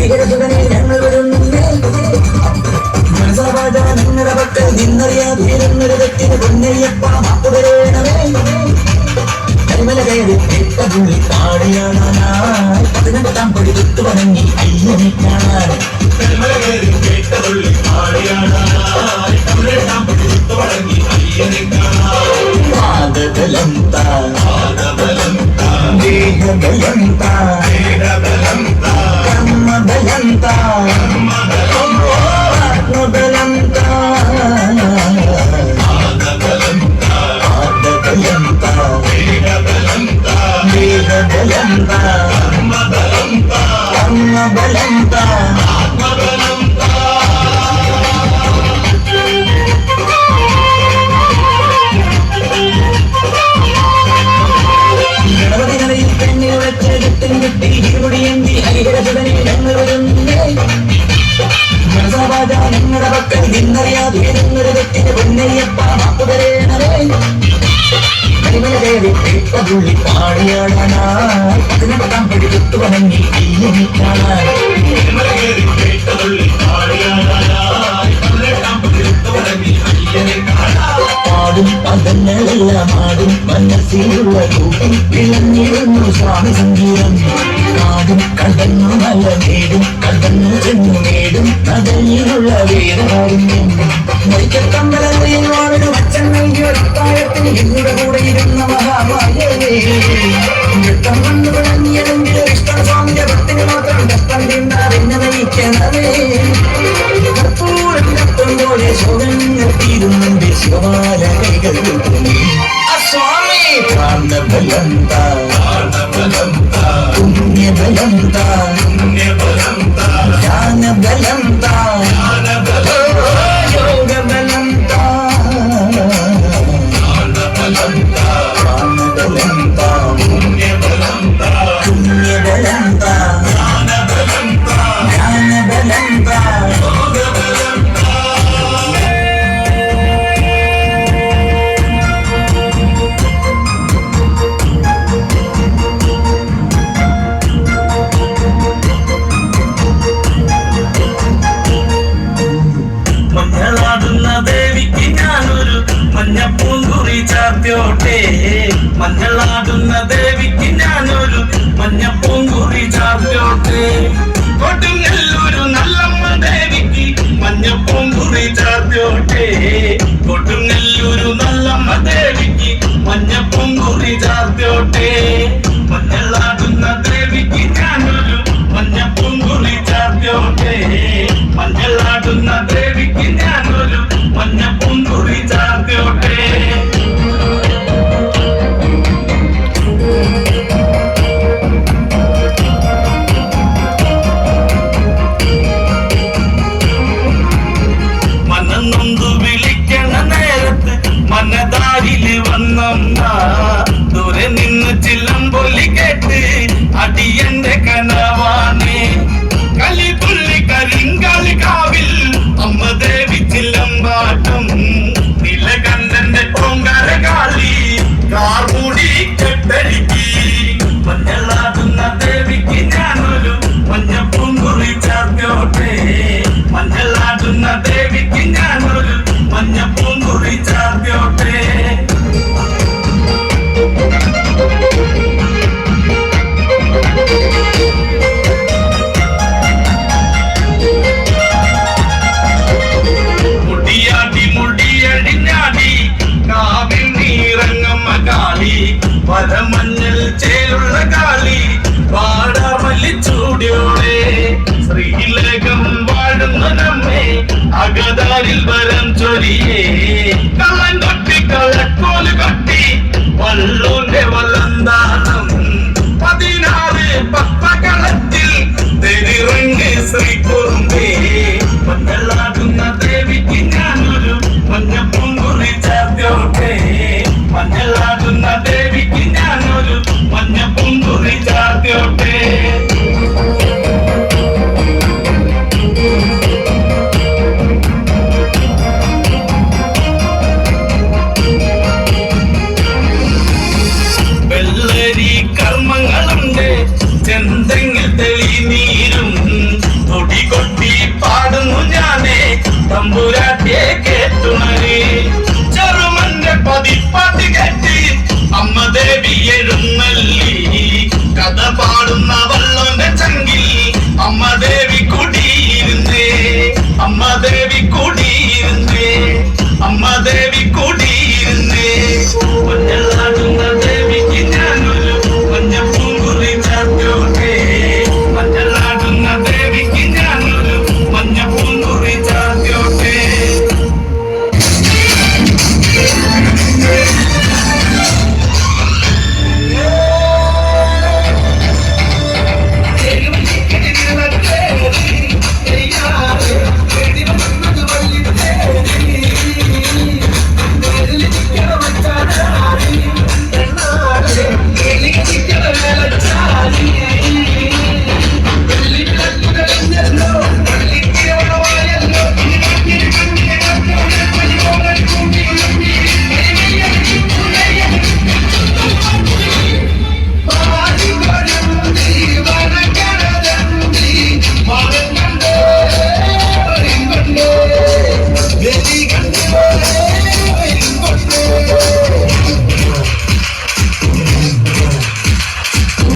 ഹരിഹരസുതനെ ഞങ്ങൾ വരുന്നുണ്ട്. മനസാവാച നിങ്ങളുടെ പക്കൽ നിന്നറിയാതിരുന്നൊരു തെറ്റിന് പൊന്നയ്യപ്പ മാപ്പ് തരേണമേ. കരിമല കയറി കേട്ട പുള്ളി പാടിയാടാനായി 18 പടി തൊട്ട് വണങ്ങി അയ്യനെ കാണാൻ. കരിമല കയറി കേട്ട പുള്ളി പാടിയാടാനായി 18 പടി തൊട്ട് വണങ്ങി അയ്യനെ കാണാൻ. പാദബലം താ പാദബലം താ ദേഹബലം താ ദേഹബലം താ കർമ്മബലം താ കർമ്മബലം താ ആത്മബലം താ പാദബലം താ പാദബലം താ ദേഹബലം താ ദേഹബലം താ കർമ്മബലം താ കർമ്മബലം താ ആത്മബലം താ. ഗണപതികളിൽ പെണ്ണിൽ വെച്ച് കെട്ടും കെട്ടി ഇരുമുടിയെന്തി ഹരിഹരസുതനെ ഞങ്ങൾ വരുന്നേ. മനസാവാച നിങ്ങളുടെ പക്കൽ നിന്നറിയാതിരുന്നൊരു തെറ്റിന് പൊന്നയ്യപ്പ മാപ്പ് തരേണമേ. കരിമല കയറി കേട്ട പുള്ളി പാടിയാടാനായി 18 പടി തൊട്ട് വണങ്ങി അയ്യനെ കാണാൻ. കരിമല കയറി കേട്ട പുള്ളി പാടിയാടാനായി 18 പടി തൊട്ട് വണങ്ങി അയ്യനെ കാണാൻ. പാടും പദങ്ങളെല്ലാം ആടും മനസ്സിലുള്ള കൂട്ടും വിളഞ്ഞിരുന്നു സ്വാമി സംഗീതം. കാടും കടന്നു മല നേടും കടന്നു ചെന്നു നേടും നദയിലുള്ള വേദകാരുണ്യം. മരിക്കത്തമ്പലയിൽ വാഴൊരു അച്ഛൻ നൽകിയ ഒരത്തായത്തിന് എന്നുടെ കൂടെ ഇരുന്ന മഹാമായേ. നൃത്തം കണ്ടു വിളങ്ങിയതെങ്കിൽ ഇഷ്ടം സ്വാമിയുടെ ഭക്തിന് മാത്രം കഷ്ടം തിണ്ടാതെന്നെ നയിക്കണമേ. കർപ്പൂരം കത്തും പോലെ ശോകങ്ങൾ തീരുന്നുണ്ട് ശിവമാല കൈകൾ കൂട്ടുന്നു. സ്വാമി പ്രാണബലം താ പ്രാണബലം താ പുണ്യബലം താ പുണ്യബലം താ ജ്ഞാനബലം താ ജ്ഞാനബലം താ യോഗബലം താ പ്രാണബലം താ പ്രാണബലം താ പുണ്യബലം താ പുണ്യബലം താ ജ്ഞാനബലം താ ജ്ഞാനബലം താ യോഗബലം താ. മഞ്ഞളാടുന്ന ദേവിക്ക് ഞാനൊരു മഞ്ഞപ്പൂങ്കുറി ചാർത്തോട്ടെ. മഞ്ഞളാടുന്ന ദേവിക്ക് ഞാനൊരു മഞ്ഞപ്പൂങ്കുറി ചാർത്തോട്ടെ. കൊടുങ്ങല്ലൂരു നല്ലമ്മ ദേവിക്ക് മഞ്ഞപ്പൂങ്കുറി ചാർത്തോട്ടെ. കൊടുങ്ങല്ലൂരു നല്ലമ്മ ദേവിക്ക് മഞ്ഞപ്പൂങ്കുറി ചാർത്തോട്ടെ. മഞ്ഞളാടുന്ന ദേവിക്ക് ഞാനൊരു മഞ്ഞപ്പൂങ്കുറി ചാർത്തോട്ടെ. മഞ്ഞളാടുന്ന ദേവിക്ക് ഞാനൊരു മഞ്ഞപ്പൂങ്കുറി ചാർത്തോട്ടെ. മനന്നൊന്തു വിളിക്കണ നേരത്ത് മനതാരില് വന്നമ്മ. ദൂരെ നിന്ന് ചിലമ്പൊലി കേട്ട് അടിയന്റെ കനവാണേ. കലിതുള്ളി കരിങ്കാലി കാവിൽ അമ്മ ദേവി ചിലമ്പാട്ടം. നിലകണ്ഠന്റെ പൊങ്കര കാളി കാർമൂടി കെട്ടടിക്കി. മഞ്ഞളാടുന്ന ദേവിക്ക് ഞാനൊരു മഞ്ഞപ്പൂങ്കുറി ചാർത്തോട്ടെ. മഞ്ഞളാടുന്ന ദേവിക്ക് ഞാനൊരു മഞ്ഞപ്പൂങ്കുറി ചാർത്തോട്ടെ. മുടിയാടി മുടിയടിഞ്ഞാടി കാവിൽ നീറങ്ങമ്മ കാളി. വരമഞ്ഞൾ ചേലുള്ള കാളി പാടാമല്ലി ചൂടിയോടെ. ശ്രീലകം വാഴുന്ന നമ്മെ അകതാരിൽ വരം ചൊരിയേ. കള്ളൻ കൊട്ടി കള്ളക്കോല് കൊട്ടി വള്ളൂന്റെ വല്ലന്താനം. 16 പപ്പകളത്തിൽ തെരിറങ്ങ് ശ്രീകുറുമ്പേ. മഞ്ഞളാടുന്ന ദേവിക്ക് ഞാനൊരു മഞ്ഞപ്പൂങ്കുറി ചാർത്തോട്ടെ. മഞ്ഞളാടുന്ന ദേവിക്ക് ഞാനൊരു മഞ്ഞപ്പൂങ്കുറി ചാർത്തോട്ടെ. തമ്പുരാട്ടിയെ കേട്ടുണര് ചെറുമന്റെ പതിപ്പാട്ട് കേട്ട് അമ്മ ദേവി എഴുന്നള്ളി കഥ പാടുന്ന വള്ളോന്റെ ചങ്കിൽ അമ്മ ദേവി കുടിയിരുന്നേ അമ്മ ദേവി കുടിയിരുന്നേ അമ്മ ദേവി കുടി